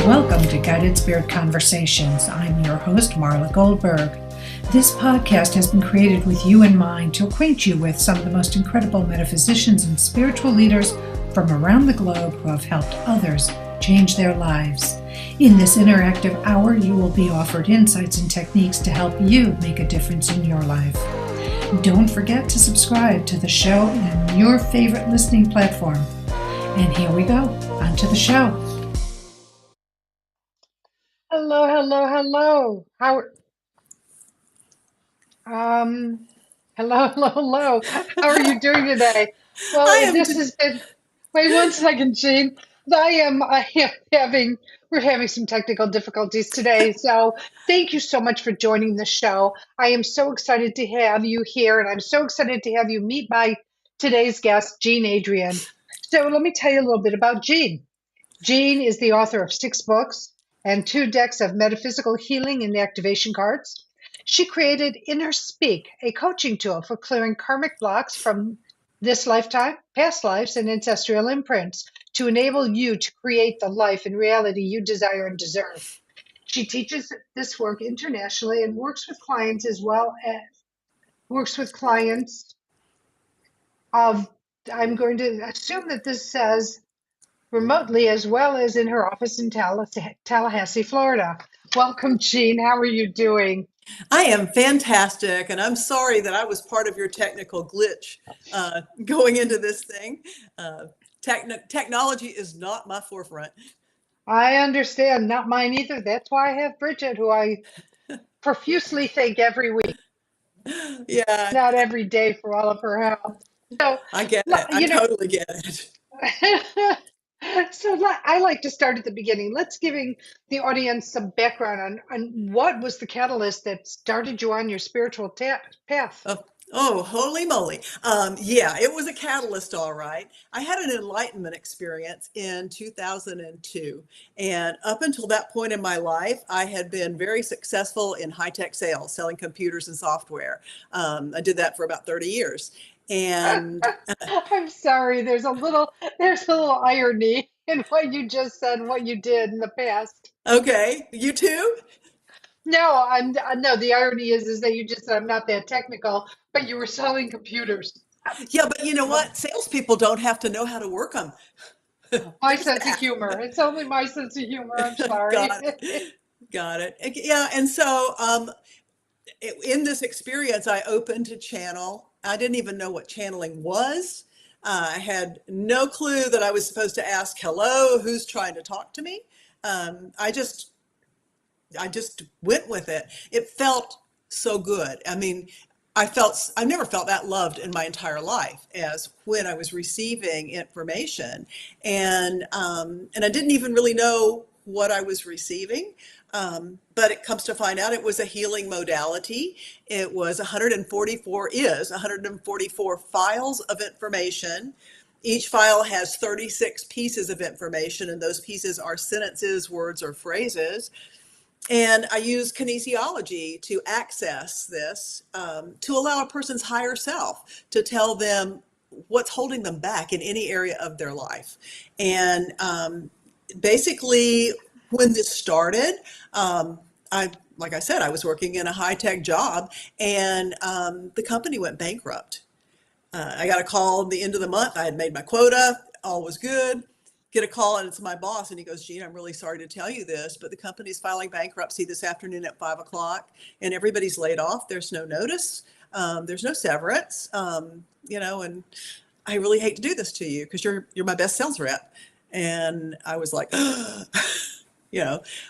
Welcome to Guided Spirit Conversations. I'm your host, Marla Goldberg. This podcast has been created with you in mind to acquaint you with some of the most incredible metaphysicians and spiritual leaders from around the globe who have helped others change their lives. In this interactive hour, you will be offered insights and techniques to help you make a difference in your life. Don't forget to subscribe to the show on your favorite listening platform. And here we go, on to the show. Hello, hello, hello. Hello. How are you doing today? Well, I am. this has been. Wait one second, Jean. We're having some technical difficulties today. So thank you so much for joining the show. I am so excited to have you here, and I'm so excited to have you meet my today's guest, Jean Adrienne. So let me tell you a little bit about Jean. Jean is the author of 6 books and 2 decks of metaphysical healing and activation cards. She created InnerSpeak, a coaching tool for clearing karmic blocks from this lifetime, past lives, and ancestral imprints to enable you to create the life and reality you desire and deserve. She teaches this work internationally and works with clients I'm going to assume that this says remotely, as well as in her office in Tallahassee, Florida. Welcome, Jean. How are you doing? I am fantastic, and I'm sorry that I was part of your technical glitch going into this thing. Technology is not my forefront. I understand. Not mine either. That's why I have Bridget, who I profusely thank every week. Yeah. Not every day for all of her help. So, I get it. I totally get it. So I like to start at the beginning. Let's giving the audience some background on what was the catalyst that started you on your spiritual path. Oh, holy moly. Yeah, it was a catalyst, all right. I had an enlightenment experience in 2002. And up until that point in my life, I had been very successful in high-tech sales, selling computers and software. I did that for about 30 years. And I'm sorry, there's a little irony in what you just said and what you did in the past. okay, you too? No, no, the irony is that you just said I'm not that technical, but you were selling computers. Yeah, but you know what? Salespeople don't have to know how to work them. My There's sense of that. humor. It's only my sense of humor. I'm sorry. Got it. Got it. Yeah, and so in this experience, I opened to channel. I didn't even know what channeling was. I had no clue that I was supposed to ask, hello, who's trying to talk to me? I just went with it. It felt so good. I mean, I've never felt that loved in my entire life as when I was receiving information. And I didn't even really know what I was receiving. But it comes to find out it was a healing modality. It was 144 files of information. Each file has 36 pieces of information, and those pieces are sentences, words, or phrases. And I use kinesiology to access this, to allow a person's higher self to tell them what's holding them back in any area of their life. And basically, when this started, like I said, I was working in a high-tech job, and the company went bankrupt. I got a call at the end of the month. I had made my quota. All was good. Get a call, and it's my boss, and he goes, Jean, I'm really sorry to tell you this, but the company's filing bankruptcy this afternoon at 5 o'clock, and everybody's laid off. There's no notice. There's no severance, and I really hate to do this to you because you're my best sales rep. And I was like,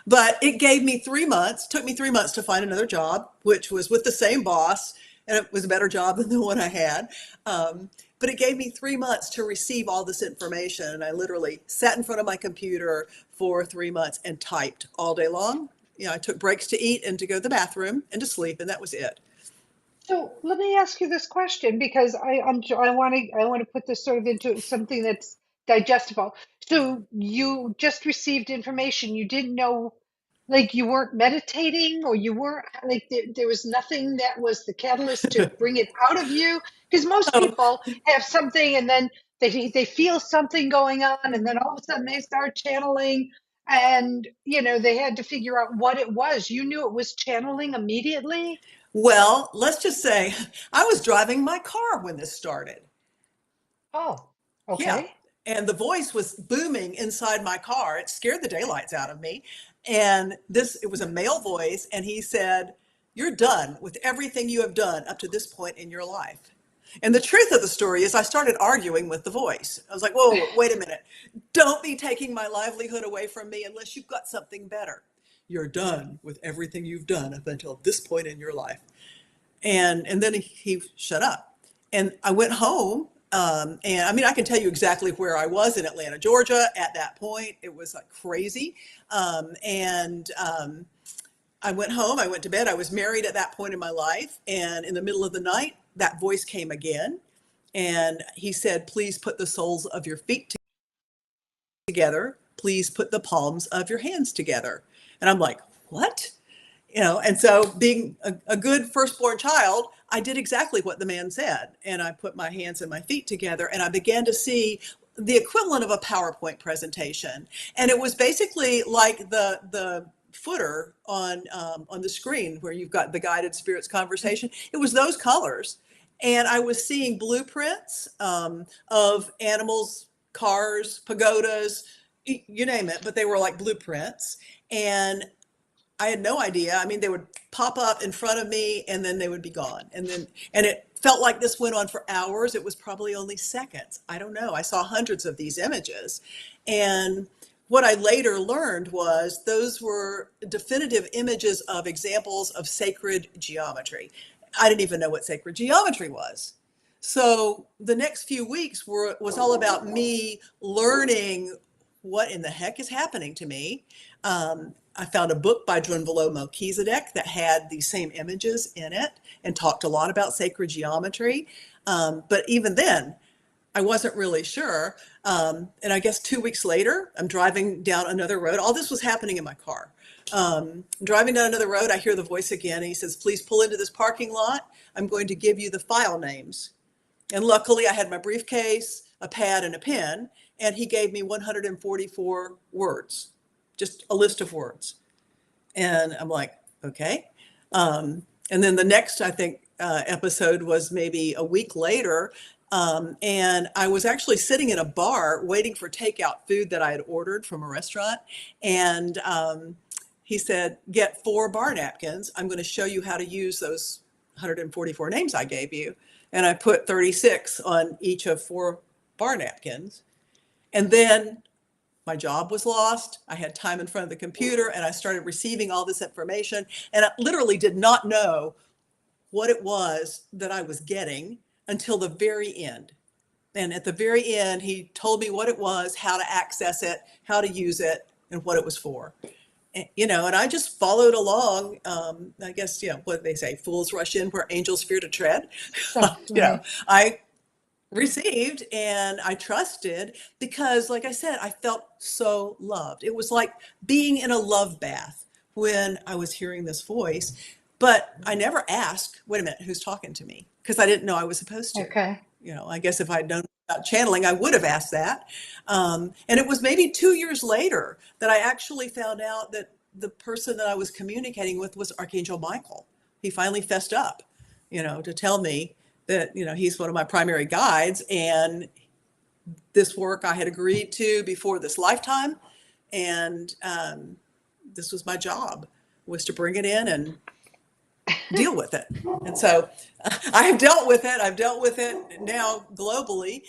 but it gave me 3 months, took me 3 months to find another job, which was with the same boss, and it was a better job than the one I had. But it gave me 3 months to receive all this information. And I literally sat in front of my computer for 3 months and typed all day long. I took breaks to eat and to go to the bathroom and to sleep, and that was it. So let me ask you this question, because I want to put this sort of into something that's digestible. So you just received information. You didn't know, like you weren't meditating, or you weren't like there was nothing that was the catalyst to bring it out of you. Because most people have something, and then they feel something going on, and then all of a sudden they start channeling. and they had to figure out what it was. You knew it was channeling immediately? Well, let's just say I was driving my car when this started. Oh, Yeah. okay. And the voice was booming inside my car. It scared the daylights out of me. And it was a male voice. And he said, "You're done with everything you have done up to this point in your life." And the truth of the story is I started arguing with the voice. I was like, whoa, wait a minute. Don't be taking my livelihood away from me unless you've got something better. You're done with everything you've done up until this point in your life. And then he shut up. And I went home. And I mean, I can tell you exactly where I was in Atlanta, Georgia at that point. It was like crazy. I went home, I went to bed. I was married at that point in my life. And in the middle of the night, that voice came again. And he said, "Please put the soles of your feet together. Please put the palms of your hands together." And I'm like, what? And so being a good firstborn child, I did exactly what the man said. And I put my hands and my feet together and I began to see the equivalent of a PowerPoint presentation. And it was basically like the footer on the screen where you've got the guided spirits conversation. It was those colors. And I was seeing blueprints of animals, cars, pagodas, you name it, but they were like blueprints. And I had no idea. I mean, they would pop up in front of me and then they would be gone. And it felt like this went on for hours. It was probably only seconds. I don't know. I saw hundreds of these images. And what I later learned was those were definitive images of examples of sacred geometry. I didn't even know what sacred geometry was. So the next few weeks was all about me learning what in the heck is happening to me. I found a book by Drunvalo Melchizedek that had these same images in it and talked a lot about sacred geometry. But even then, I wasn't really sure. And I guess 2 weeks later, I'm driving down another road. All this was happening in my car. Driving down another road, I hear the voice again. And he says, "Please pull into this parking lot. I'm going to give you the file names." And luckily, I had my briefcase, a pad, and a pen. And he gave me 144 words, just a list of words. And I'm like, okay. And then the next, I think, episode was maybe a week later. And I was actually sitting in a bar waiting for takeout food that I had ordered from a restaurant. And he said, "Get 4 bar napkins. I'm going to show you how to use those 144 names I gave you." And I put 36 on each of 4 bar napkins. And then my job was lost. I had time in front of the computer and I started receiving all this information. And I literally did not know what it was that I was getting until the very end. And at the very end, he told me what it was, how to access it, how to use it, and what it was for. And I just followed along. I guess, what they say, fools rush in where angels fear to tread. Exactly. I received and I trusted because, like I said, I felt so loved. It was like being in a love bath when I was hearing this voice. But I never asked, wait a minute, who's talking to me? Because I didn't know I was supposed to. Okay. I guess if I'd known about channeling, I would have asked that. And it was maybe 2 years later that I actually found out that the person that I was communicating with was Archangel Michael. He finally fessed up, to tell me that, he's one of my primary guides. And this work I had agreed to before this lifetime. And this was my job, was to bring it in and deal with it. And so I have dealt with it. I've dealt with it now globally.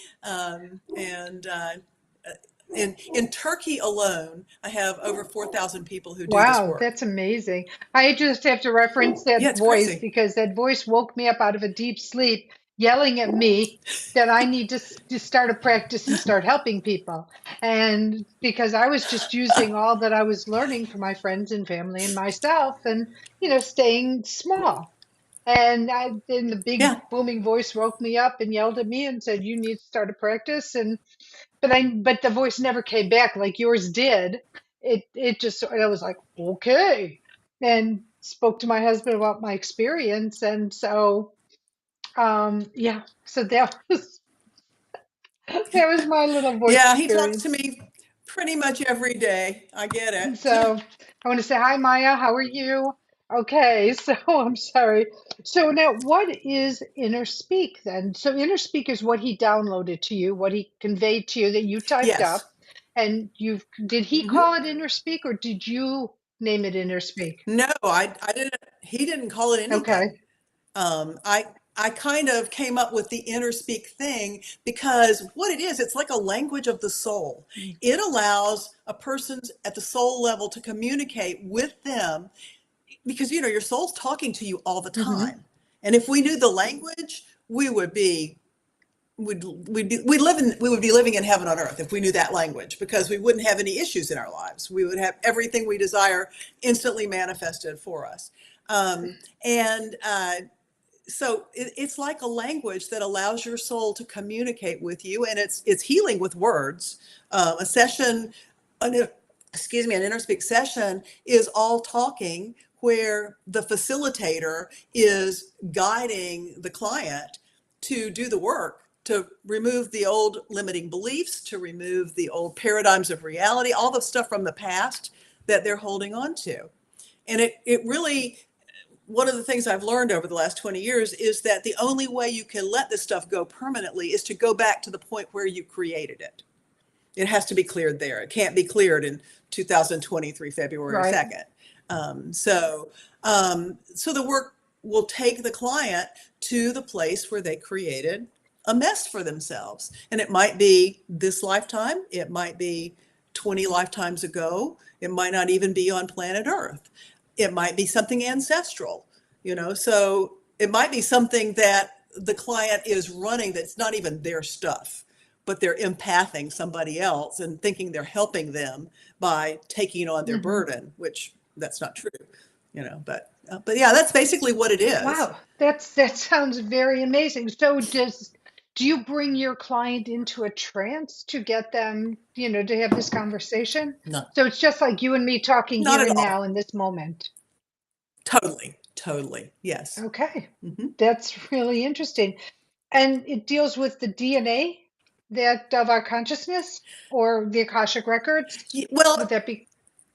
In Turkey alone, I have over 4,000 people who do this Wow, work. that's amazing. I just have to reference Yeah, that it's voice crazy. because that voice woke me up out of a deep sleep, yelling at me that I need to start a practice and start helping people. And because I was just using all that I was learning from my friends and family and myself and, staying small. And then the big Yeah. booming voice woke me up and yelled at me and said, "You need to start a practice." But the voice never came back like yours did. It just, I was like, okay, and spoke to my husband about my experience, and so yeah, so that was that was my little voice Yeah, he talks to experience. me Pretty much every day. I get it. So I want to say hi, Maya. How are you? Okay, so I'm sorry. So now, what is InnerSpeak then? So InnerSpeak is what he downloaded to you, what he conveyed to you that you typed Yes. up, and did he Hmm. call it InnerSpeak or did you name it InnerSpeak? No, I didn't. He didn't call it anything. Okay. I kind of came up with the InnerSpeak thing because what it is, it's like a language of the soul. It allows a person at the soul level to communicate with them because your soul's talking to you all the Mm-hmm. time. And if we knew the language, we would be we would be living in heaven on earth if we knew that language, because we wouldn't have any issues in our lives. We would have everything we desire instantly manifested for us. And So it's like a language that allows your soul to communicate with you, and it's healing with words. A session, an, excuse me, an InnerSpeak session is all talking, where the facilitator is guiding the client to do the work, to remove the old limiting beliefs, to remove the old paradigms of reality, all the stuff from the past that they're holding on to. And it really, one of the things I've learned over the last 20 years is that the only way you can let this stuff go permanently is to go back to the point where you created it. It has to be cleared there. It can't be cleared in 2023, February Right. 2nd. So the work will take the client to the place where they created a mess for themselves. And it might be this lifetime. It might be 20 lifetimes ago. It might not even be on planet Earth. It might be something ancestral, so it might be something that the client is running that's not even their stuff, but they're empathing somebody else and thinking they're helping them by taking on their Mm-hmm. burden, which that's not true, but yeah, that's basically what it is. Wow, that sounds very amazing. So do you bring your client into a trance to get them, to have this conversation? No, So it's just like you and me talking not here at and now all. in this moment. Totally, yes. Okay. Hmm. That's really interesting. And it deals with the DNA that of our consciousness or the Akashic records. Would Well, that be?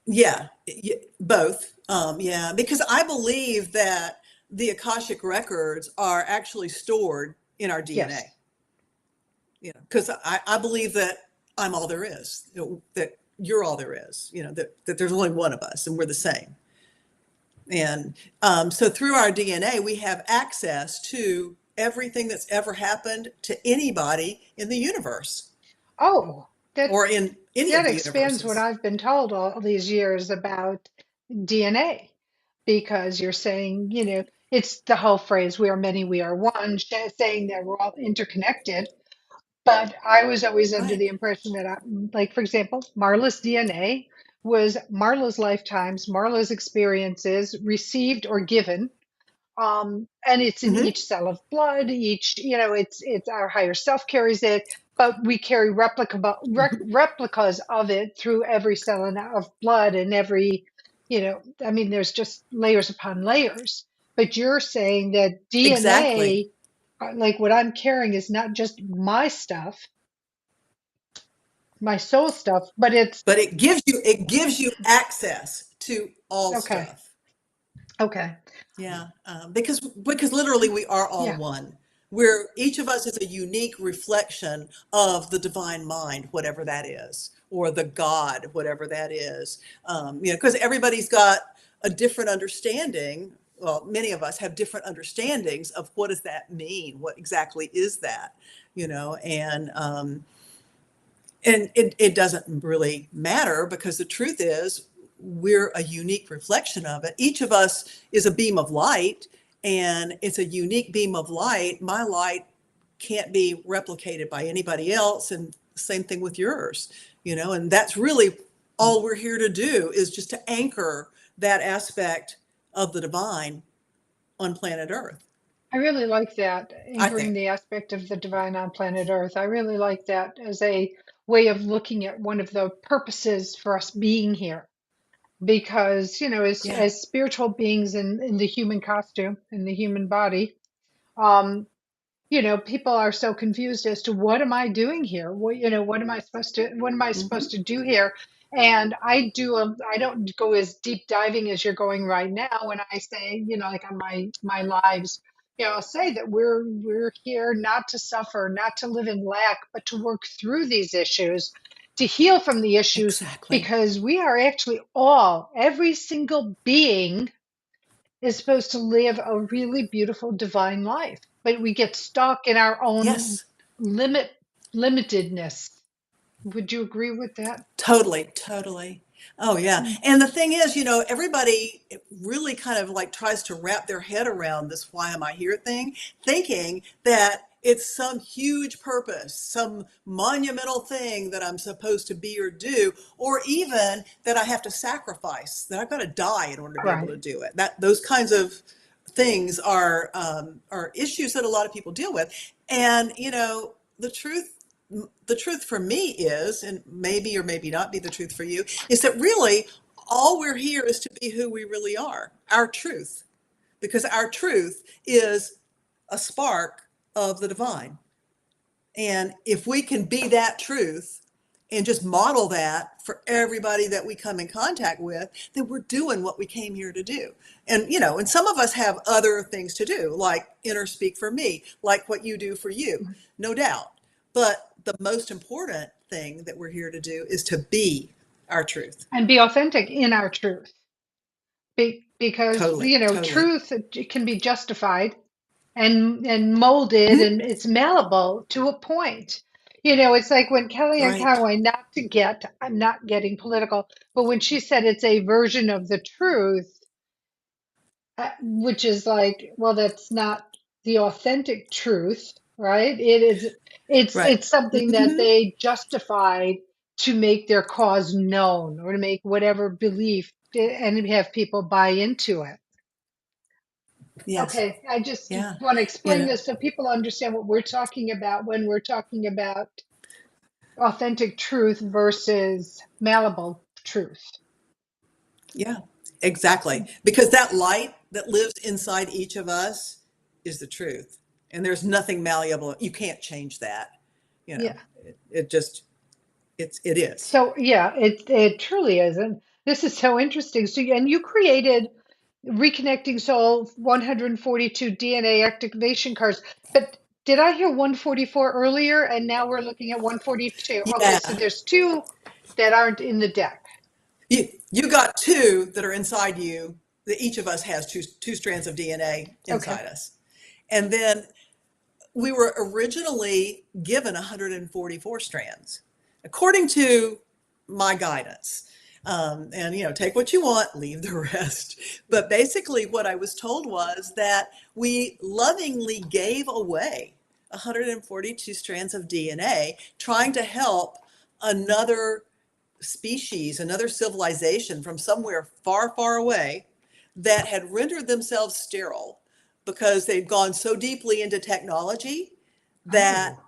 yeah, both. Yeah, because I believe that the Akashic records are actually stored in our Yes. DNA. Because I believe that I'm all there is, that you're all there is, that there's only one of us and we're the same. And so through our DNA, we have access to everything that's ever happened to anybody in the universe Oh, that or in any that of the expands what universes. I've been told all these years about DNA, because you're saying, it's the whole phrase, we are many, we are one, saying that we're all interconnected. But I was always under Right. the impression that, like, for example, Marla's DNA was Marla's lifetimes, Marla's experiences, received or given. And it's in Hmm. each cell of blood, it's our higher self carries it, but we carry Hmm. replicas of it through every cell of blood and every, I mean, there's just layers upon layers. But you're saying that Exactly. DNA, like what I'm carrying, is not just my stuff, my soul stuff, but it's But it gives you access to all okay. stuff. Okay. Yeah, because literally we are all Yeah. one. We're each of us is a unique reflection of the divine mind, whatever that is, or the God, whatever that is. Because everybody's got a different understanding. Well, many of us have different understandings of what does that mean? What exactly is that? And it doesn't really matter, because the truth is we're a unique reflection of it. Each of us is a beam of light, and it's a unique beam of light. My light can't be replicated by anybody else, and same thing with yours. And that's really all we're here to do, is just to anchor that aspect of the divine on planet Earth, I really like that, I anchoring think. the aspect of the divine on planet Earth. I really like that as a way of looking at one of the purposes for us being here. Because, Yeah. as spiritual beings in the human costume, in the human body, um, people are so confused as to what am I doing here? What am I supposed Hmm. to do here? And I don't go as deep diving as you're going right now when I say, like on my lives, I'll say that we're here not to suffer, not to live in lack, but to work through these issues, to heal from the issues, Exactly. because we are actually every single being is supposed to live a really beautiful divine life, but we get stuck in our own Yes. limitedness. Would you agree with that? Totally, totally. Oh yeah. Mm. And the thing is, everybody really kind of like tries to wrap their head around this why am I here thing, thinking that it's some huge purpose, some monumental thing that I'm supposed to be or do, or even that I have to sacrifice, that I've got to die in order to be able Right. to do it. That those kinds of things are issues that a lot of people deal with. And the truth the truth for me is, and maybe or maybe not be the truth for you, is that really all we're here is to be who we really are, our truth, because our truth is a spark of the divine. And if we can be that truth and just model that for everybody that we come in contact with, then we're doing what we came here to do. And some of us have other things to do, like InnerSpeak for me, like what you do for you, no doubt. But the most important thing that we're here to do is to be our truth. And be authentic in our truth. Because, Totally, totally. truth, it can be justified and molded, Mhm. and it's malleable to a point. It's like when Kellyanne Right, Conway, I'm not getting political, but when she said it's a version of the truth, which is like, well, that's not the authentic truth, right? right. It's something that Hmm. they justified to make their cause known, or to make whatever belief, and have people buy into it. Yes. Okay, I just Yeah. want to You explain know, this so people understand what we're talking about when we're talking about authentic truth versus malleable truth. yeah, exactly. Because that light that lives inside each of us is the truth. And there's nothing malleable. You can't change that. Yeah. It just, it is. So yeah, it truly is, and this is so interesting. So and you created Reconnecting Soul 142 DNA activation cards, but did I hear 144 earlier? And now we're looking at 142. Okay, Yeah. so there's two that aren't in the deck. You got two that are inside you, that each of us has two strands of DNA Okay, inside us. And then we were originally given 144 strands, according to my guidance. And take what you want, leave the rest. But basically, what I was told was that we lovingly gave away 142 strands of DNA, trying to help another species, another civilization from somewhere far, far away that had rendered themselves sterile because they'd gone so deeply into technology that oh,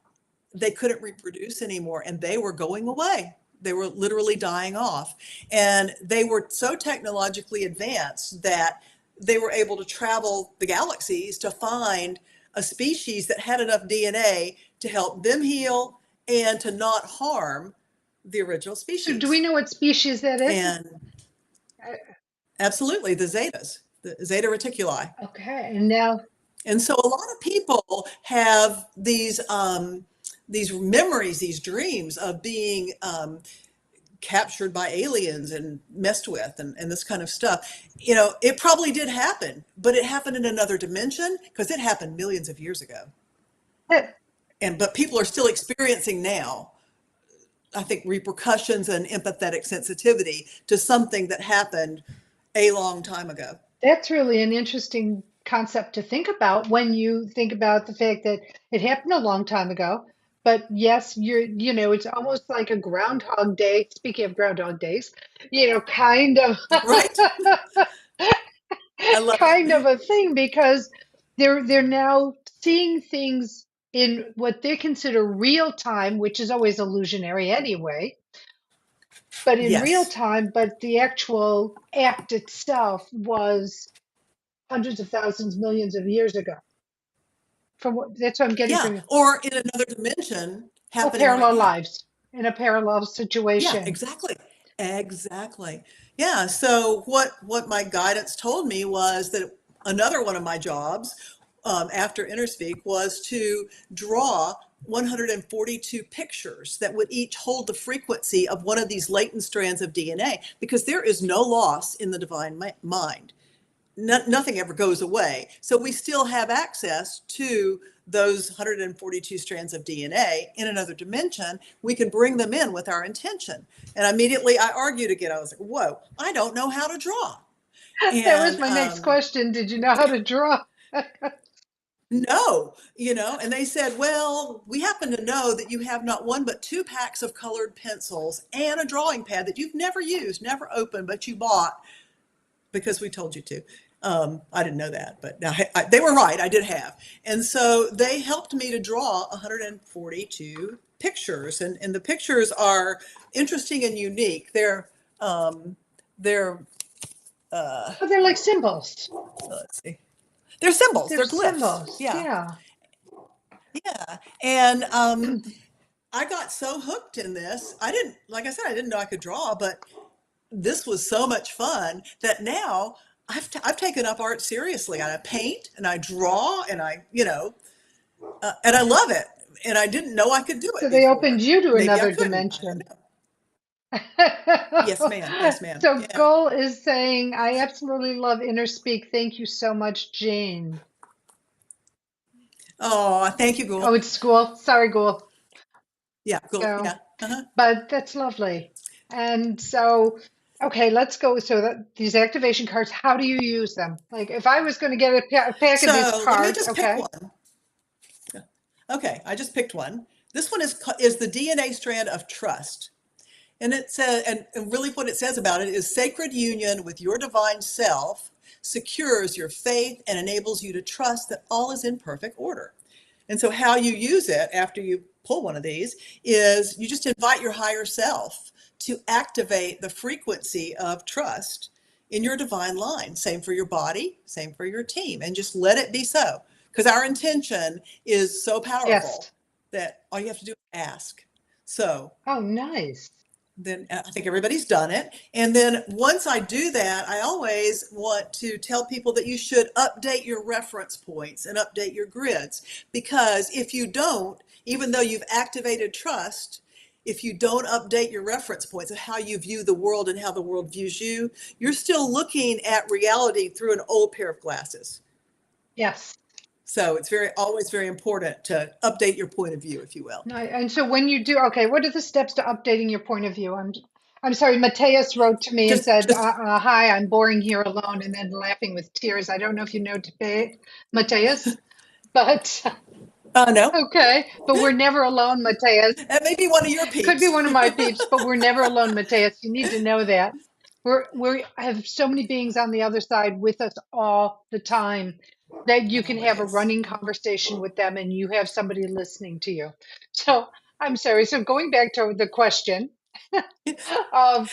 they couldn't reproduce anymore and they were going away. They were literally dying off. And they were so technologically advanced that they were able to travel the galaxies to find a species that had enough DNA to help them heal and to not harm the original so do we species. know what species that is? And absolutely, the zetas, the zeta reticuli. Okay, and now And so a lot of people have these memories, these dreams of being captured by aliens and messed with and this kind of stuff. It probably did happen, but it happened in another dimension because it happened millions of years ago. eh, But people are still experiencing now, I think, repercussions and empathetic sensitivity to something that happened a long time ago. that's really an interesting concept to think about when you think about the fact that it happened a long time ago. But yes, it's almost like a Groundhog Day. Speaking of Groundhog Days, kind of, Right. I love it. kind of a thing, because they're now seeing things in what they consider real time, which is always illusionary anyway, but in real Yes. time. But the actual act itself was hundreds of thousands, millions of years ago. From what that's what I'm getting Yeah, from you. or in another dimension Oh, happening right parallel now. lives in a parallel Yeah, situation. exactly. Exactly. Yeah, so what my guidance told me was that another one of my jobs after InnerSpeak was to draw 142 pictures that would each hold the frequency of one of these latent strands of DNA, because there is no loss in the divine mind. Nothing ever goes away. So we still have access to those 142 strands of DNA in another dimension. We can bring them in with our intention. And immediately I argued again. I was like, whoa, I don't know how to draw. That was And my next question. Did you know how to draw? no, and they said, well, we happen to know that you have not one but two packs of colored pencils and a drawing pad that you've never used, never opened, but you bought because we told you to. I didn't know that, but now they were right. I did have. And so they helped me to draw 142 pictures. And the pictures are interesting and unique. They're Oh, they're like symbols. let's see. They're symbols. They're They're glyphs. symbols. Yeah. Yeah. Yeah. And I got so hooked in this. Like I said, I didn't know I could draw, but this was so much fun that now I've taken up art seriously. And I paint and I draw and and I love it. And I didn't know I could do So it they opened before. you to Maybe I another couldn't. I don't dimension. know. Yes, ma'am. Yes, ma'am. So Yeah. Gull is saying, I absolutely love InnerSpeak. Thank you so much, Jane. Oh, thank you, Oh, Ghoul. it's school. Sorry, Ghoul. Yeah, Ghoul. So, Yeah. Uh-huh. but that's lovely. And so, okay, let's go. So that these activation cards, how do you use them? Like if I was going to get a pack of these So let me cards, just pick okay? one. Okay, I just picked one. This one is the DNA strand of trust. And it says, and really what it says about it is sacred union with your divine self secures your faith and enables you to trust that all is in perfect order. And so how you use it after you pull one of these is you just invite your higher self to activate the frequency of trust in your divine line. Same for your body, same for your team, and just let it be so. Because our intention is so powerful Yes. that all you have to do is ask. So Oh, nice. then I think everybody's done it. And then once I do that, I always want to tell people that you should update your reference points and update your grids. Because if you don't, even though you've activated trust, if you don't update your reference points of how you view the world and how the world views you, you're still looking at reality through an old pair of glasses. Yes. So it's always very important to update your point of view, if you will. No, and so when you do, okay, what are the steps to updating your point of view? I'm sorry, Mateus wrote to me and said, Just hi, I'm boring here alone, and then laughing with tears. I don't know if you know Mateus, but no, okay, but we're never alone, Mateus. that may be one of your Could be peeps. one of my peeps, but we're never alone, Mateus. You need to know that. We have so many beings on the other side with us all the time that you can have a Always. running conversation with them and you have somebody listening to you. So I'm sorry. So going back to the question of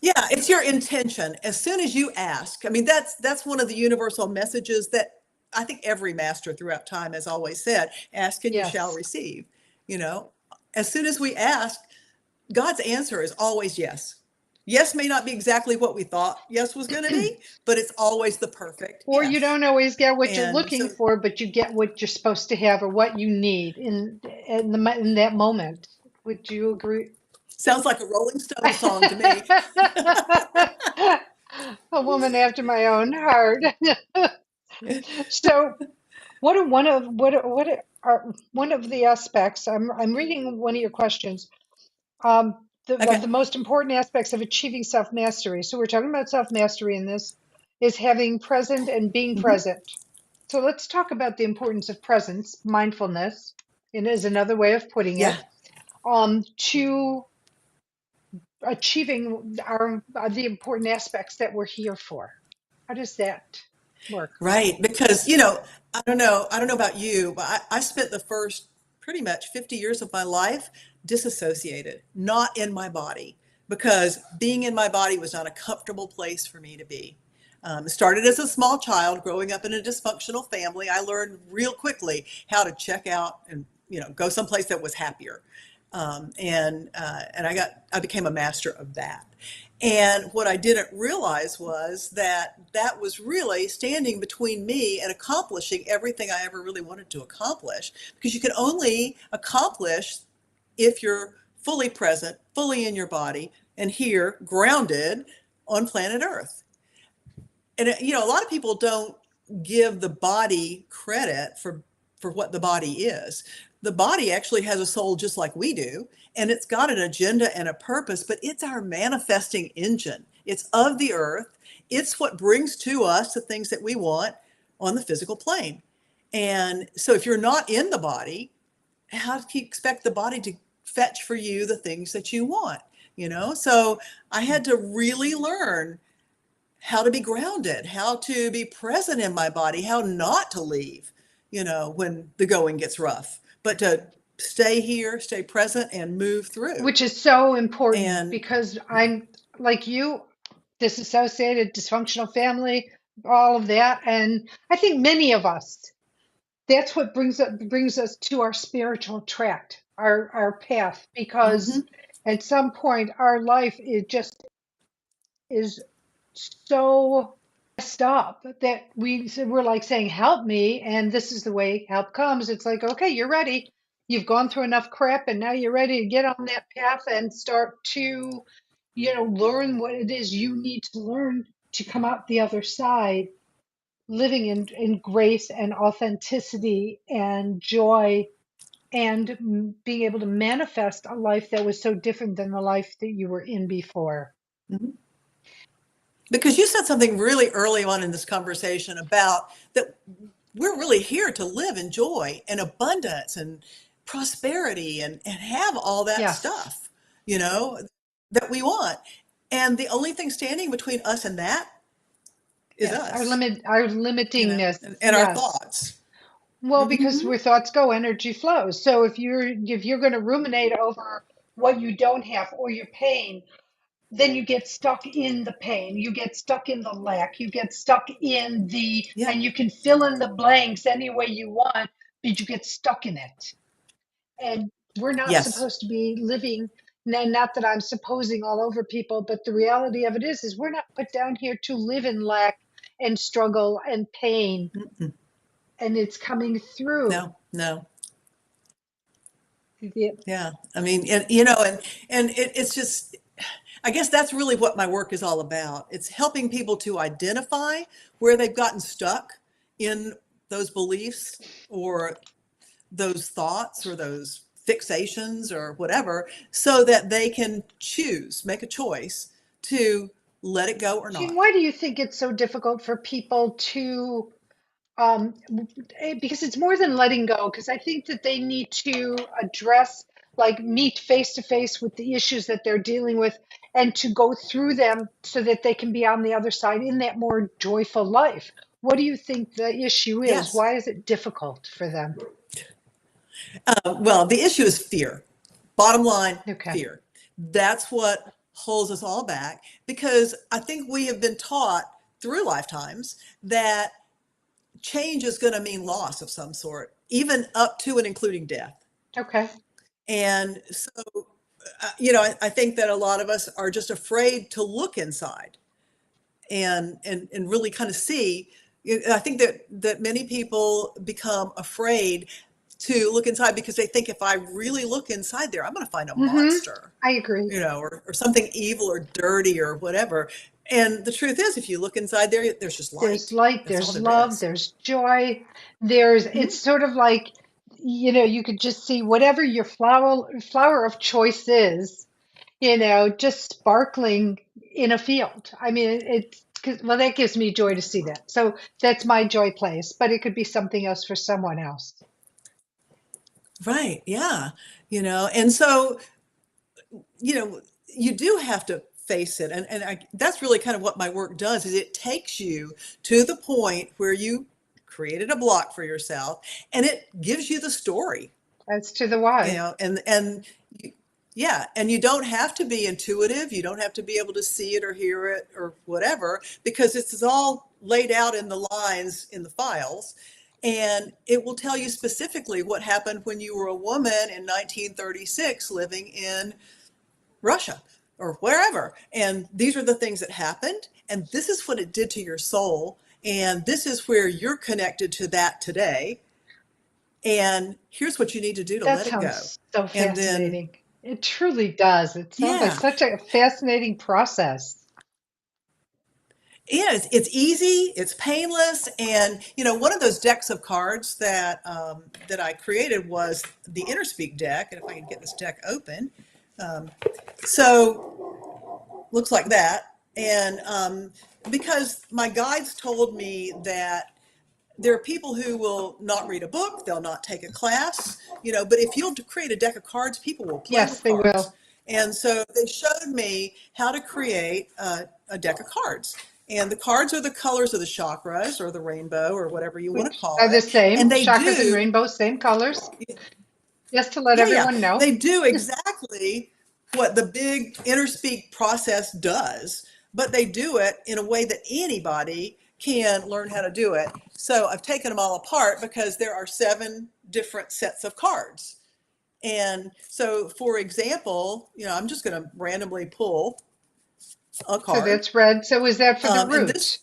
Yeah, it's your intention. As soon as you ask, I mean, that's one of the universal messages that I think every master throughout time has always said, ask and you shall yes, receive. You know, as soon as we ask, God's answer is always yes. Yes may not be exactly what we thought yes was going to be, but it's always the perfect or you yes. don't always get what you're And looking so for, but you get what you're supposed to have or what you need in that moment. Would you agree? sounds like a Rolling Stone song to me. A woman after my own heart. So, what are one of the aspects? I'm reading one of your questions. Of Okay. the most important aspects of achieving self mastery. So we're talking about self mastery in this is having present and being Mhm. present. So let's talk about the importance of presence, mindfulness, and is another way of putting Yeah. it, to achieving our the important aspects that we're here for. How does that work? Right, because I don't know about you, but I spent the first pretty much 50 years of my life disassociated, not in my body, because being in my body was not a comfortable place for me to be. It started as a small child growing up in a dysfunctional family. I learned real quickly how to check out and, go someplace that was happier. And I became a master of that. And what I didn't realize was that that was really standing between me and accomplishing everything I ever really wanted to accomplish, because you can only accomplish if you're fully present, fully in your body, and here, grounded on planet Earth. And a lot of people don't give the body credit for what the body is. The body actually has a soul just like we do, and it's got an agenda and a purpose, but it's our manifesting engine. It's of the earth. It's what brings to us the things that we want on the physical plane. And so if you're not in the body, how do you expect the body to fetch for you the things that you want? So I had to really learn how to be grounded, how to be present in my body, how not to leave, when the going gets rough, but to stay here, stay present, and move through. Which is so important, And because I'm like you, disassociated, dysfunctional family, all of that. And I think many of us, that's what brings us to our spiritual track, our path, because mhm, at some point our life is so messed up that we're like saying, help me, and this is the way help comes. It's like, okay, you're ready, you've gone through enough crap, and now you're ready to get on that path and start to learn what it is you need to learn to come out the other side living in grace and authenticity and joy, and being able to manifest a life that was so different than the life that you were in before. mhm. Because you said something really early on in this conversation about that we're really here to live in joy and abundance and prosperity and have all that Yes. stuff, that we want. And the only thing standing between us and that is Yes, us, our limitingness. and our Yes. thoughts. Well, because Hmm. where thoughts go, energy flows. So if you're going to ruminate over what you don't have or your pain, then you get stuck in the pain. You get stuck in the lack. You get stuck in Yeah. and you can fill in the blanks any way you want, but you get stuck in it. And we're not Yes. supposed to be living. Not that I'm supposing all over people, but the reality of it is we're not put down here to live in lack and struggle and pain. Mm-mm. And it's coming through. No, no. Yeah. Yeah. I mean, it's just, I guess that's really what my work is all about. It's helping people to identify where they've gotten stuck in those beliefs or those thoughts or those fixations or whatever, so that they can make a choice to let it go or Jean, not. why do you think it's so difficult for people to um, because it's more than letting go, because I think that they need to address, like meet face to face with the issues that they're dealing with, and to go through them so that they can be on the other side in that more joyful life. What do you think the issue is? Yes. Why is it difficult for them? Well, the issue is fear. Bottom line, Okay. fear. That's what holds us all back, because I think we have been taught through lifetimes that change is going to mean loss of some sort, even up to and including death. Okay. And so, I think that a lot of us are just afraid to look inside and really kind of see. I think that many people become afraid to look inside because they think, if I really look inside there, I'm going to find a Mm-hmm. monster, I agree. or something evil or dirty or whatever. And the truth is, if you look inside there, there's just There's light. light, That's all there's there love, is. there's joy. It's Mhm. sort of like, you could just see whatever your flower of choice is, just sparkling in a field. I mean, well, that gives me joy to see that. So that's my joy place, but it could be something else for someone else. Right. Yeah. And so, you do have to face it. And that's really kind of what my work does, is it takes you to the point where you created a block for yourself, and it gives you the story, That's to the why. and Yeah, and you don't have to be intuitive. You don't have to be able to see it or hear it or whatever, because it's all laid out in the lines in the files. And it will tell you specifically what happened when you were a woman in 1936 living in Russia or wherever. And these are the things that happened. And this is what it did to your soul. And this is where you're connected to that today. And here's what you need to do to That let it go. sounds so And then, fascinating. It truly does. It sounds like yeah, such a fascinating process. yeah, it's easy, it's painless, and one of those decks of cards that I created was the InnerSpeak deck. And if I can get this deck open, so looks like that. And because my guides told me that there are people who will not read a book, they'll not take a class, but if you'll create a deck of cards, people will play Yes, with they cards. will. And so they showed me how to create a deck of cards. And the cards are the colors of the chakras or the rainbow or whatever you want to Which call are the it. And same. they Chakras and do, rainbows, same colors. Just to let yeah, everyone know. they do exactly what the big InnerSpeak process does, but they do it in a way that anybody can learn how to do it. So I've taken them all apart because there are 7 different sets of cards. And so, for example, I'm just going to randomly pull a So card. that's red. So is that for the And roots?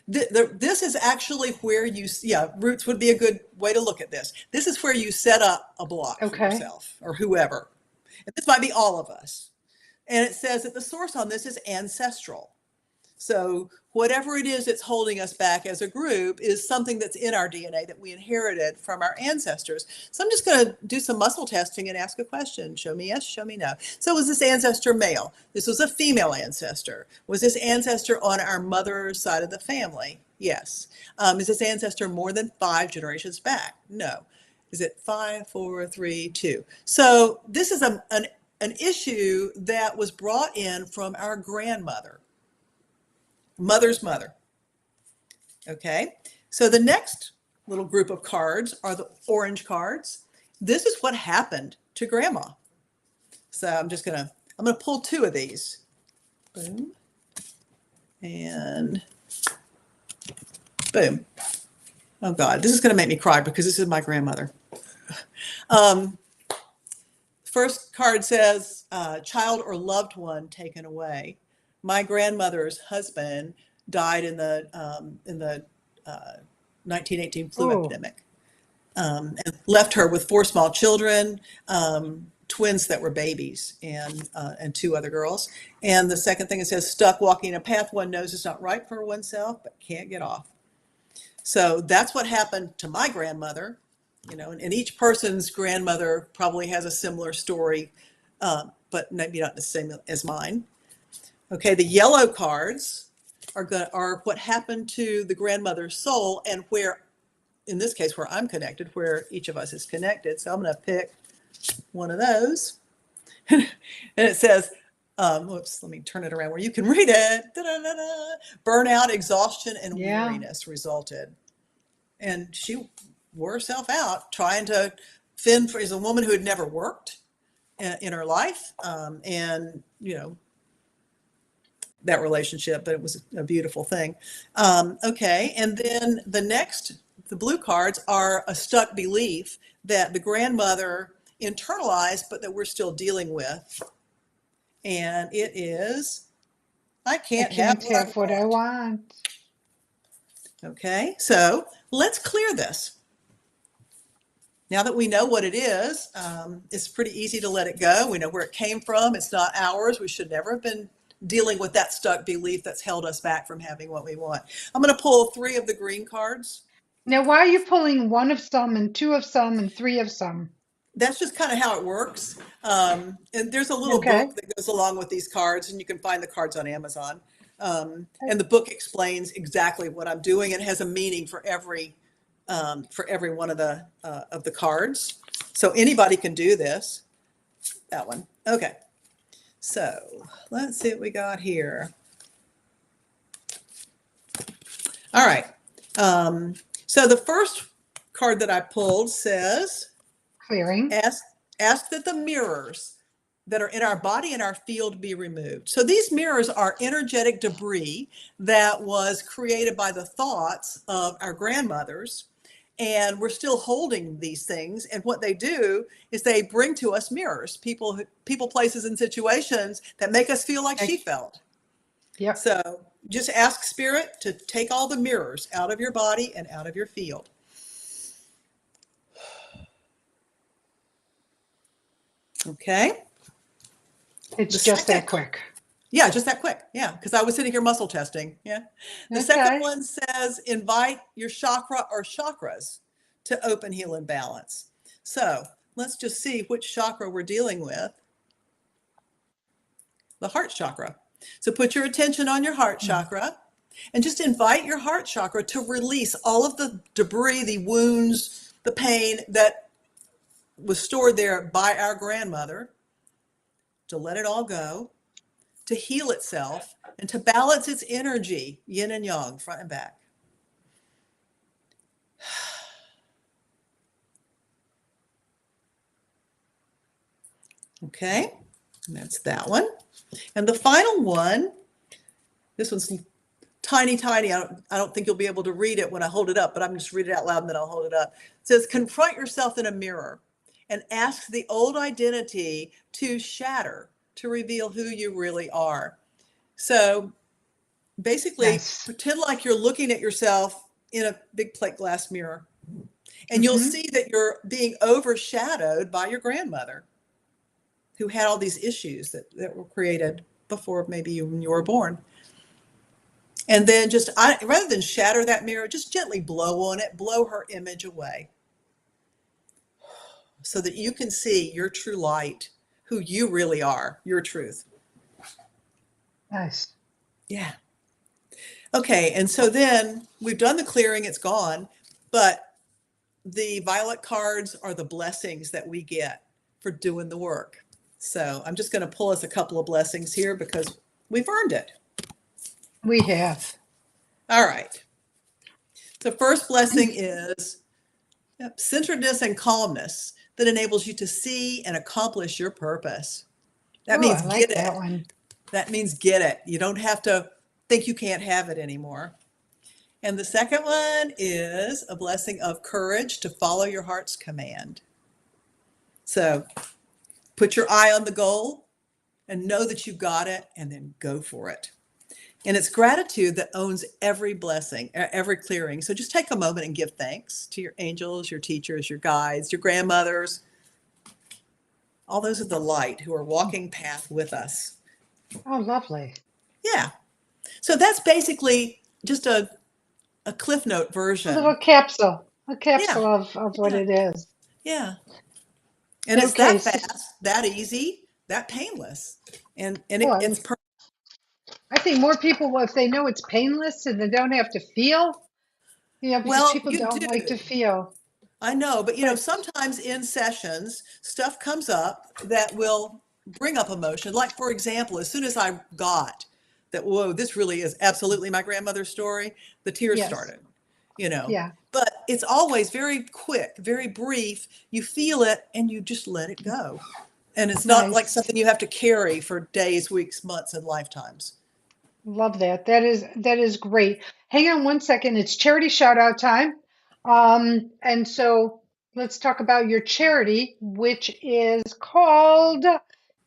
this is actually where roots would be a good way to look at this. This is where you set up a block for Okay. yourself or whoever. And this might be all of us. And it says that the source on this is ancestral. So whatever it is that's holding us back as a group is something that's in our DNA that we inherited from our ancestors. So I'm just going to do some muscle testing and ask a question. Show me yes, show me no. So was this ancestor male? This was a female ancestor. Was this ancestor on our mother's side of the family? Yes. Is this ancestor more than 5 generations back? No. Is it 5, 4, 3, 2? So this is an issue that was brought in from our grandmother. Mother's mother. Okay, so the next little group of cards are the orange cards. This is what happened to grandma. So I'm gonna pull 2 of these. Boom. And boom. Oh God, this is gonna make me cry because this is my grandmother. First card says, child or loved one taken away. My grandmother's husband died in the 1918 flu Oh, epidemic, and left her with 4 small children, twins that were babies, and 2 other girls. And the second thing, it says, stuck walking a path one knows is not right for oneself, but can't get off. So that's what happened to my grandmother, and each person's grandmother probably has a similar story, but maybe not the same as mine. Okay, the yellow cards are what happened to the grandmother's soul, and where, in this case, where I'm connected, where each of us is connected. So I'm going to pick one of those, and it says, whoops, let me turn it around where you can read it. Da-da-da-da. Burnout, exhaustion, and yeah. weariness resulted, and she wore herself out trying to fend for. Is a woman who had never worked in her life, and that relationship, but it was a beautiful thing. Okay, and then the blue cards are a stuck belief that the grandmother internalized, but that we're still dealing with. And it is, I I can't have can't what I have what I want. want. Okay, so let's clear this. Now that we know what it is, it's pretty easy to let it go. We know where it came from. It's not ours. We should never have been dealing with that stuck belief that's held us back from having what we want. I'm going to pull 3 of the green cards. Now, why are you pulling 1 of some and 2 of some and 3 of some? That's just kind of how it works. And there's a little Okay. book that goes along with these cards, and you can find the cards on Amazon. And the book explains exactly what I'm doing. It has a meaning for every one of the cards. So anybody can do this. That one. Okay. So let's see what we got here. All right. So the first card that I pulled says, Clearing. ask that the mirrors that are in our body and our field be removed. So these mirrors are energetic debris that was created by the thoughts of our grandmothers. And we're still holding these things. And what they do is they bring to us mirrors, people, places, and situations that make us feel like she felt. Yep. So just ask Spirit to take all the mirrors out of your body and out of your field. Okay. It's just that quick. Yeah, just that quick. Yeah, because I was sitting here muscle testing. Yeah. The second one says invite your chakra or chakras to open, heal, and balance. So let's just see which chakra we're dealing with. The heart chakra. So put your attention on your heart chakra and just invite your heart chakra to release all of the debris, the wounds, the pain that was stored there by our grandmother, to let it all go, to heal itself, and to balance its energy, yin and yang, front and back. Okay, and that's that one. And the final one, this one's tiny, tiny. I don't think you'll be able to read it when I hold it up, but I'm just read it out loud and then I'll hold it up. It says, confront yourself in a mirror and ask the old identity to shatter, to reveal who you really are. So basically, pretend like you're looking at yourself in a big plate glass mirror, and you'll see that you're being overshadowed by your grandmother, who had all these issues that were created before maybe you, when you were born. And then just, rather than shatter that mirror, just gently blow on it, blow her image away, so that you can see your true light, who you really are, your truth. Nice. Yeah. Okay, and so then we've done the clearing, it's gone, but the violet cards are the blessings that we get for doing the work. So I'm just going to pull us a couple of blessings here because we've earned it. We have. All right. The first blessing is centeredness and calmness that enables you to see and accomplish your purpose. That means get it. That one. That means get it. You don't have to think you can't have it anymore. And the second one is a blessing of courage to follow your heart's command. So put your eye on the goal and know that you got it, and then go for it. And it's gratitude that owns every blessing, every clearing. So just take a moment and give thanks to your angels, your teachers, your guides, your grandmothers. All those are the light who are walking path with us. Oh, lovely. Yeah. So that's basically just a Cliff Note version. A little capsule. A capsule of what it is. Yeah. And it's that fast, that easy, that painless. And it's perfect. I think more people, if they know it's painless and they don't have to feel, because people don't like to feel. I know, but sometimes in sessions, stuff comes up that will bring up emotion. Like, for example, as soon as I got that, whoa, this really is absolutely my grandmother's story, the tears started, Yeah. But it's always very quick, very brief. You feel it and you just let it go. And it's not like something you have to carry for days, weeks, months, and lifetimes. Love that. That is great. Hang on one second. It's charity shout out time. And so let's talk about your charity, which is called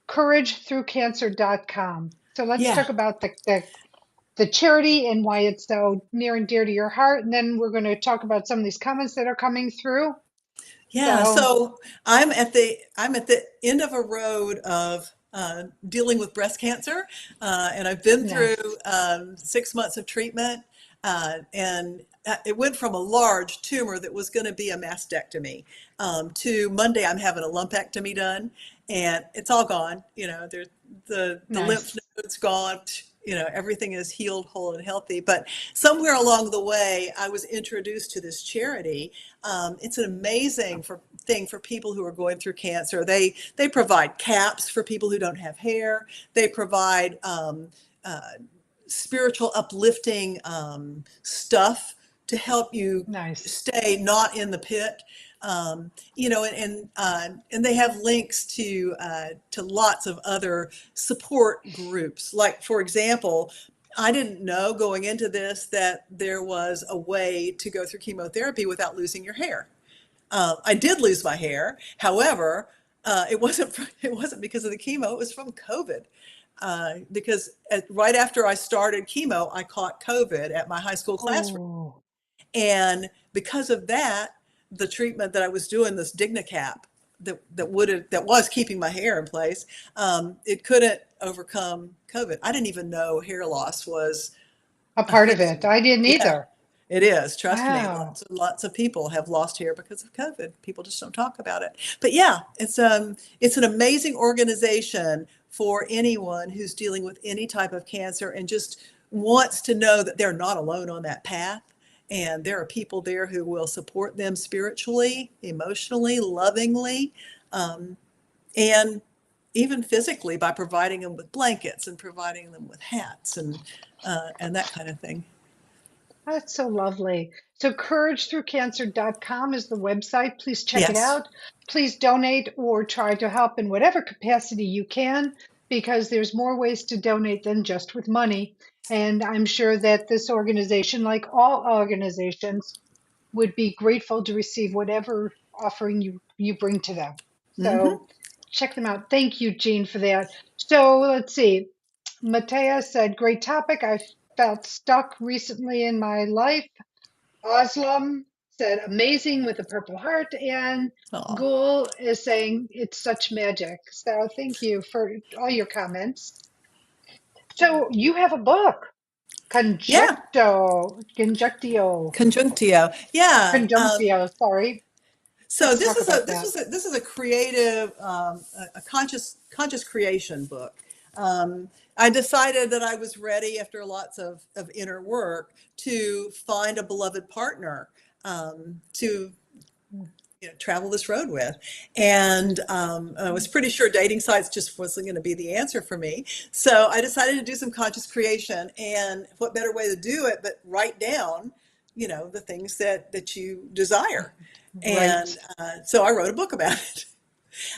couragethroughcancer.com. So let's talk about the charity and why it's so near and dear to your heart. And then we're going to talk about some of these comments that are coming through. Yeah. So I'm at the end of a road of dealing with breast cancer, and I've been through 6 months of treatment, and it went from a large tumor that was going to be a mastectomy to Monday I'm having a lumpectomy done, and it's all gone. The lymph nodes gone. Everything is healed, whole, and healthy. But somewhere along the way, I was introduced to this charity. It's an amazing thing for people who are going through cancer. They provide caps for people who don't have hair. They provide spiritual uplifting stuff to help you stay not in the pit. And they have links to lots of other support groups. Like, for example, I didn't know going into this that there was a way to go through chemotherapy without losing your hair. I did lose my hair. However, it wasn't because of the chemo. It was from COVID. Because right after I started chemo, I caught COVID at my high school classroom. Oh, And because of that, the treatment that I was doing, this DignaCap, that was keeping my hair in place, it couldn't overcome COVID. I didn't even know hair loss was a a part of it. thing. I didn't Yeah, either. it is. Trust me. Wow. Lots of people have lost hair because of COVID. People just don't talk about it. But yeah, it's an amazing organization for anyone who's dealing with any type of cancer and just wants to know that they're not alone on that path. And there are people there who will support them spiritually, emotionally, lovingly, um, and even physically by providing them with blankets and providing them with hats and that kind of thing. That's so lovely. So couragethroughcancer.com is the website. Please check it Yes. out. Please donate or try to help in whatever capacity you can, because there's more ways to donate than just with money. And I'm sure that this organization, like all organizations, would be grateful to receive whatever offering you bring to them. Hmm. So check them out. Thank you, Jean, for that. So let's see. Matea said, great topic. I felt stuck recently in my life. Oslam said, amazing with a purple heart. And Oh, Gul is saying, it's such magic. So thank you for all your comments. So you have a book, yeah. Conjunctio, Conjunctio. Yeah. Conjunctio, sorry. So Let's talk about this that. was this is a creative, a conscious creation book. I decided that I was ready after lots of inner work to find a beloved partner to travel this road with. And I was pretty sure dating sites just wasn't going to be the answer for me. So I decided to do some conscious creation. And what better way to do it but write down, the things that you desire. Right. And so I wrote a book about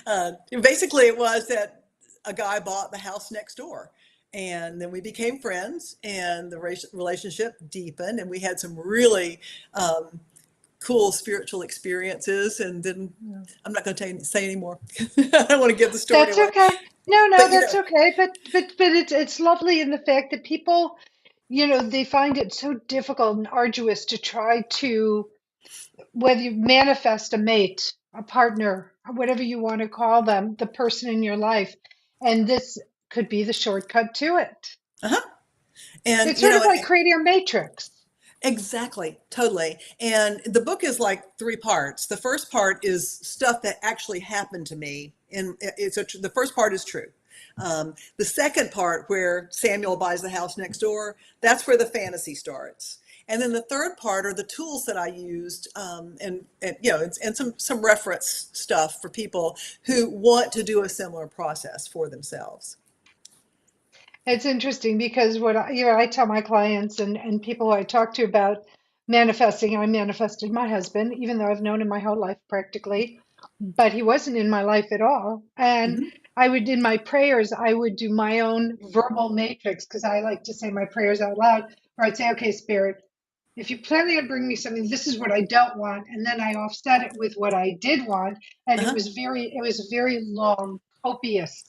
it. Basically, it was that a guy bought the house next door. And then we became friends, and the relationship deepened, and we had some really cool spiritual experiences. And then I'm not going to say anymore. I don't want to give the story That's away. okay. No, But that's okay. But it's lovely in the fact that people, they find it so difficult and arduous to try to, whether you manifest a mate, a partner, whatever you want to call them, the person in your life. And this could be the shortcut to it. uh-huh. And It's sort of like creating a matrix. exactly, totally. And the book is like three parts. The first part is stuff that actually happened to me, and the first part is true. The second part, where Samuel buys the house next door, that's where the fantasy starts. And then the third part are the tools that I used, and some reference stuff for people who want to do a similar process for themselves. It's interesting because I tell my clients and people who I talk to about manifesting, I manifested my husband, even though I've known him my whole life practically, but he wasn't in my life at all. And Hmm. in my prayers, I would do my own verbal matrix because I like to say my prayers out loud, where I'd say, okay, Spirit, if you plan to bring me something, this is what I don't want. And then I offset it with what I did want. And Uh-huh. it was very long, copious,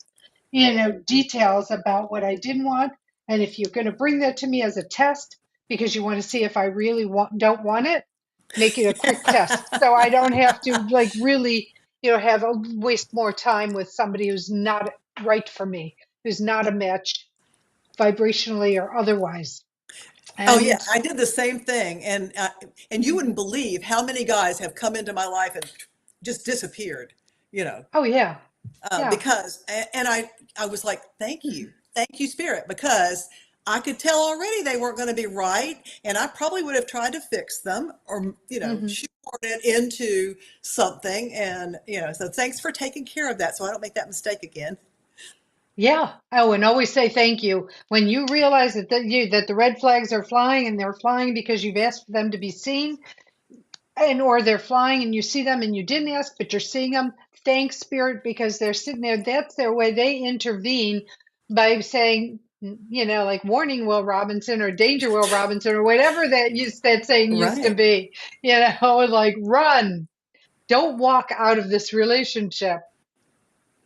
details about what I didn't want. And if you're going to bring that to me as a test, because you want to see if I really don't want it, make it a quick test. So I don't have to like really, waste more time with somebody who's not right for me, who's not a match vibrationally or otherwise. Oh yeah, And I did the same thing, and you wouldn't believe how many guys have come into my life and just disappeared, you know, oh yeah, yeah. because and I was like, thank you, Spirit, because I could tell already they weren't going to be right, and I probably would have tried to fix them or Hmm. shoehorn it into something, and so thanks for taking care of that, so I don't make that mistake again. Yeah. Oh, and always say thank you when you realize that the red flags are flying and they're flying because you've asked for them to be seen. and or they're flying and you see them and you didn't ask, but you're seeing them. Thanks, Spirit, because they're sitting there. That's their way. They intervene by saying, like warning Will Robinson or danger Will Robinson or whatever that saying used to Right. be, like run, don't walk out of this relationship.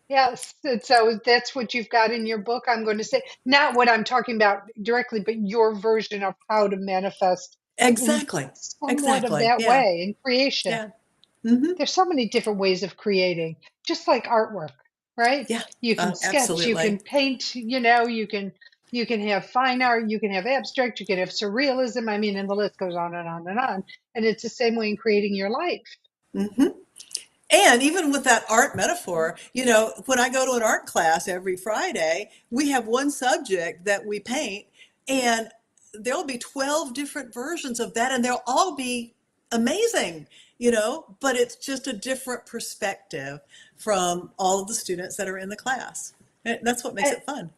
Yes. And so that's what you've got in your book. I'm going to say, not what I'm talking about directly, but your version of how to manifest in Exactly. somewhat of Exactly. that Yeah. way in creation. Yeah. Hmm. There's so many different ways of creating, just like artwork, right? Yeah. You can sketch, you Absolutely. can paint, you can have fine art, you can have abstract, you can have surrealism. I mean, and the list goes on and on and on. And it's the same way in creating your life. Hmm. And even with that art metaphor, when I go to an art class every Friday, we have one subject that we paint, and there'll be 12 different versions of that, and they'll all be amazing, but it's just a different perspective from all of the students that are in the class. And that's what makes And it fun.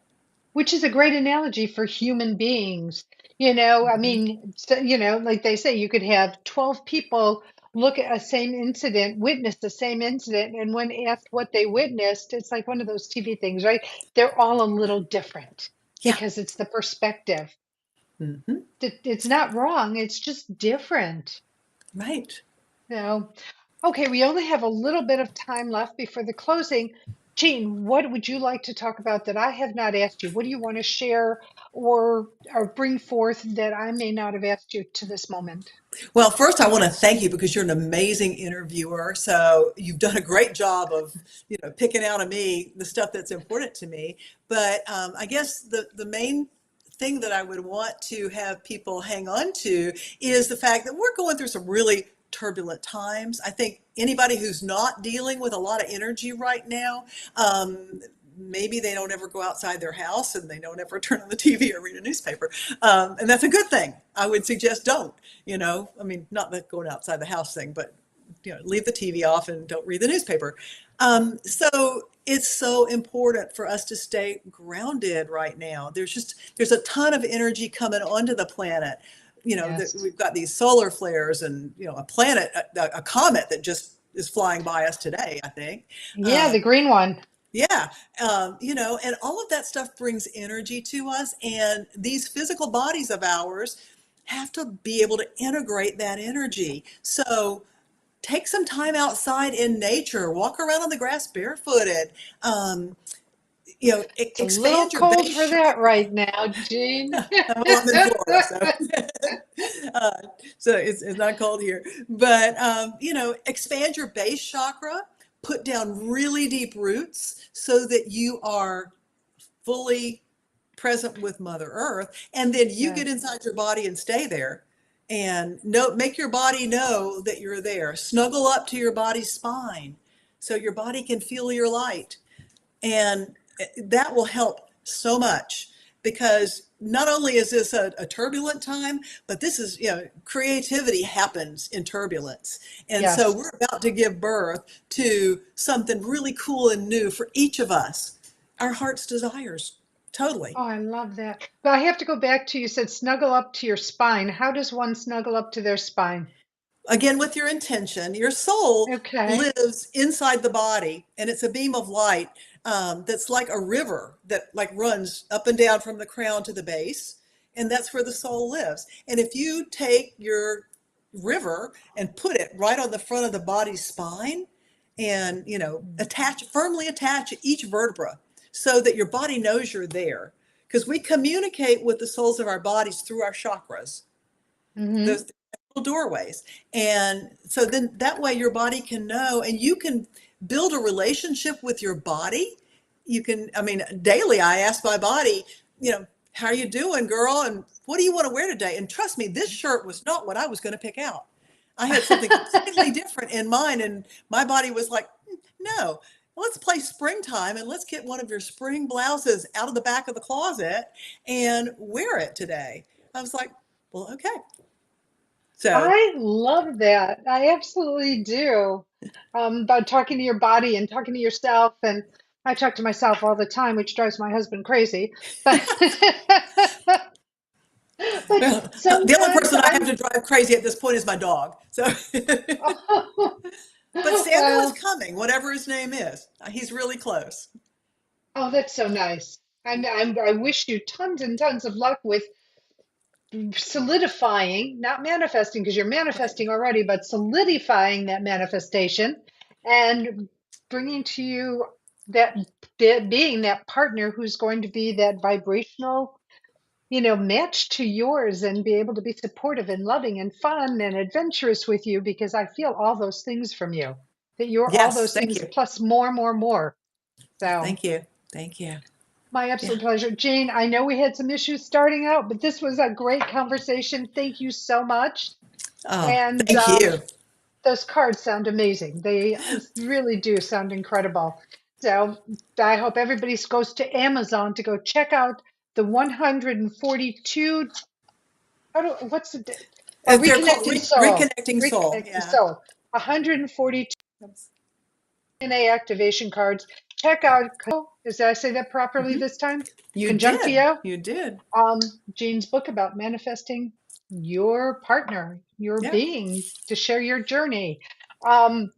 which is a great analogy for human beings. I Hmm. mean, so, like they say, you could have 12 people look at a same incident, witness the same incident, and when asked what they witnessed, it's like one of those TV things, right? They're all a little different Yeah. because it's the perspective. Hmm. It's not wrong, it's just different. Right. So, okay, we only have a little bit of time left before the closing. Jean, what would you like to talk about that I have not asked you? What do you want to share or bring forth that I may not have asked you to this moment? Well, first, I want to thank you because you're an amazing interviewer. So you've done a great job of, picking out of me the stuff that's important to me. But I guess the main thing that I would want to have people hang on to is the fact that we're going through some really turbulent times. I think anybody who's not dealing with a lot of energy right now, maybe they don't ever go outside their house and they don't ever turn on the TV or read a newspaper. And that's a good thing. I would suggest don't, I mean, not the going outside the house thing, but, leave the TV off and don't read the newspaper. So it's so important for us to stay grounded right now. There's a ton of energy coming onto the planet. Yes. We've got these solar flares and, a planet, a comet that just is flying by us today, I think. Yeah, the green one. Yeah, and all of that stuff brings energy to us, and these physical bodies of ours have to be able to integrate that energy. So take some time outside in nature, walk around on the grass barefooted, It's a little expand your cold base for that chakra. right now, Jean. Well, I'm in Florida, uh, so it's not cold here. But expand your base chakra, put down really deep roots so that you are fully present with Mother Earth, and then you get Yes. inside your body and stay there. And make your body know that you're there. Snuggle up to your body's spine so your body can feel your light. And that will help so much because not only is this a turbulent time, but this is, creativity happens in turbulence. And so Yes. we're about to give birth to something really cool and new for each of us, our heart's desires. Totally. Oh, I love that. But I have to go back to you said snuggle up to your spine. How does one snuggle up to their spine? Again, with your intention, your soul Okay. lives inside the body, and it's a beam of light that's like a river that like runs up and down from the crown to the base, and that's where the soul lives. And if you take your river and put it right on the front of the body's spine, and firmly attach each vertebra so that your body knows you're there, because we communicate with the souls of our bodies through our chakras, Mm-hmm. those little doorways. And so then that way your body can know, and you can build a relationship with your body. I mean, daily I ask my body, how are you doing, girl? And what do you want to wear today? And trust me, this shirt was not what I was going to pick out. I had something completely different in mind. And my body was like, no, let's play springtime and let's get one of your spring blouses out of the back of the closet and wear it today. I was like, well, okay. So, I love that. I absolutely do. About talking to your body and talking to yourself. And I talk to myself all the time, which drives my husband crazy. But but well, the only sometimes person I have I'm to to drive crazy at this point is my dog. So, but Samuel is Well, coming, whatever his name is. He's really close. oh, that's so nice. I wish you tons and tons of luck with solidifying, not manifesting, because you're Right. manifesting already, but solidifying that manifestation and bringing to you that being that partner who's going to be that vibrational, match to yours and be able to be supportive and loving and fun and adventurous with you because I feel all those things from you. That you're all Yes. those Thank things you. plus more, more, more. So Thank you. Thank you. my Yeah. absolute pleasure. Jane, I know we had some issues starting out, but this was a great conversation. Thank you so much. Oh, And thank you. those cards sound amazing. They really do sound incredible. So I hope everybody goes to Amazon to go check out the 142. What's the They're called Reconnecting Soul? Reconnecting Soul. Reconnecting Yeah. Soul. 142 DNA activation cards. Check out. Did I say that properly Hmm. this time? You did. Conjunctio. You did. Jean's book about manifesting your partner, your Yeah. being to share your journey. Um,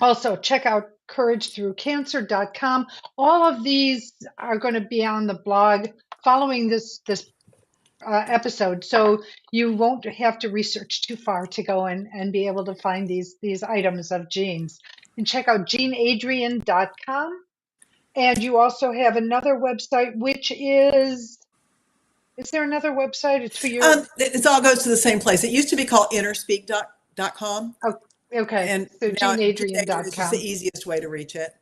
Also, check out couragethroughcancer.com. All of these are going to be on the blog following this episode, so you won't have to research too far to go and be able to find these items of Jean's. And check out jeanadrienne.com. And you also have another website, which is there another website? It's for your, It all goes to the same place. It used to be called InnerSpeak.com, oh, okay, and so now Jean Adrienne is just the jeanadrienne.com. easiest way to reach it.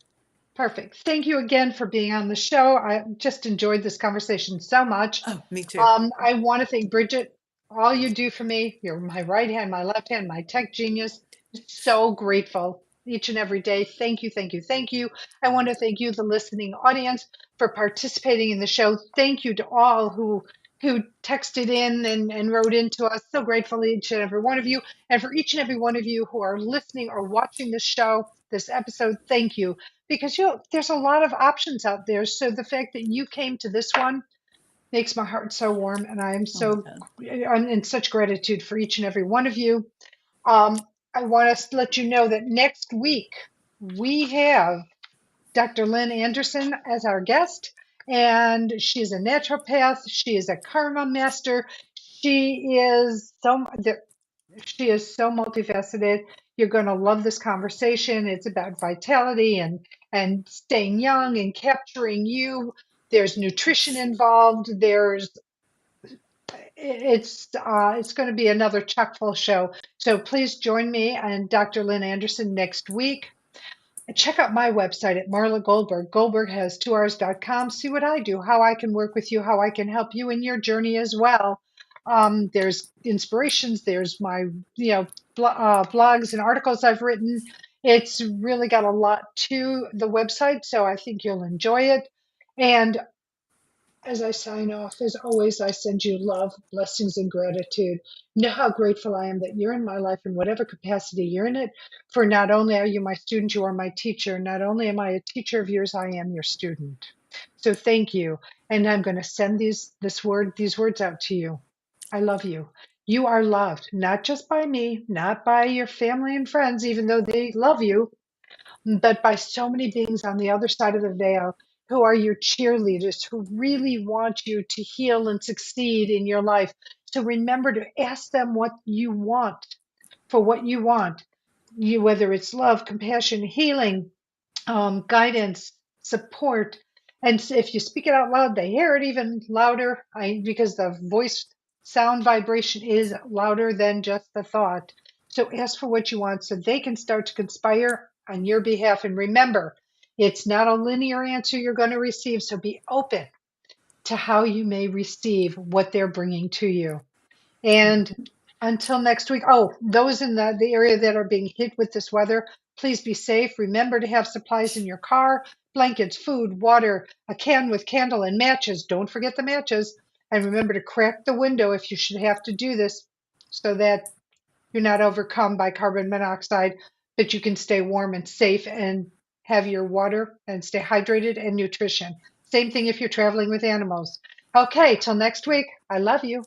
Perfect. Thank you again for being on the show. I just enjoyed this conversation so much. Oh, me too. I want to thank Bridget. All you do for me, you're my right hand, my left hand, my tech genius. So grateful each and every day. Thank you, thank you, thank you. I want to thank you, the listening audience, for participating in the show. Thank you to all who texted in and wrote into us. So grateful each and every one of you. And for each and every one of you who are listening or watching this show, this episode, thank you. Because there's a lot of options out there. So the fact that you came to this one makes my heart so warm, and Oh, God. I'm in such gratitude for each and every one of you. Um, I want to let you know that next week we have Dr. Lynn Anderson as our guest, and she's a naturopath. She is a karma master. She is so she is so multifaceted. You're going to love this conversation. It's about vitality and staying young and capturing you. There's nutrition involved. It's going to be another chock full show. So please join me and Dr. Lynn Anderson next week. Check out my website at Marla Goldberg. Goldberg has 2Rs.com. See what I do, how I can work with you, how I can help you in your journey as well. There's inspirations. There's my blogs and articles I've written. It's really got a lot to the website, so I think you'll enjoy it. And as I sign off, as always, I send you love, blessings, and gratitude. Know how grateful I am that you're in my life in whatever capacity you're in it. For not only are you my student, you are my teacher. Not only am I a teacher of yours, I am your student. So thank you. And I'm going to send these words out to you. I love you. You are loved, not just by me, not by your family and friends, even though they love you, but by so many beings on the other side of the veil who are your cheerleaders, who really want you to heal and succeed in your life. So remember to ask them what you want for what you want, whether it's love, compassion, healing, guidance, support. And if you speak it out loud, they hear it even louder because the voice sound vibration is louder than just the thought. So ask for what you want so they can start to conspire on your behalf. And remember, it's not a linear answer you're going to receive. So be open to how you may receive what they're bringing to you. And until next week, those in the area that are being hit with this weather, please be safe. Remember to have supplies in your car, blankets, food, water, a can with candle and matches. Don't forget the matches. And remember to crack the window if you should have to do this so that you're not overcome by carbon monoxide, but you can stay warm and safe and have your water and stay hydrated and nutrition. Same thing if you're traveling with animals. Okay, till next week. I love you.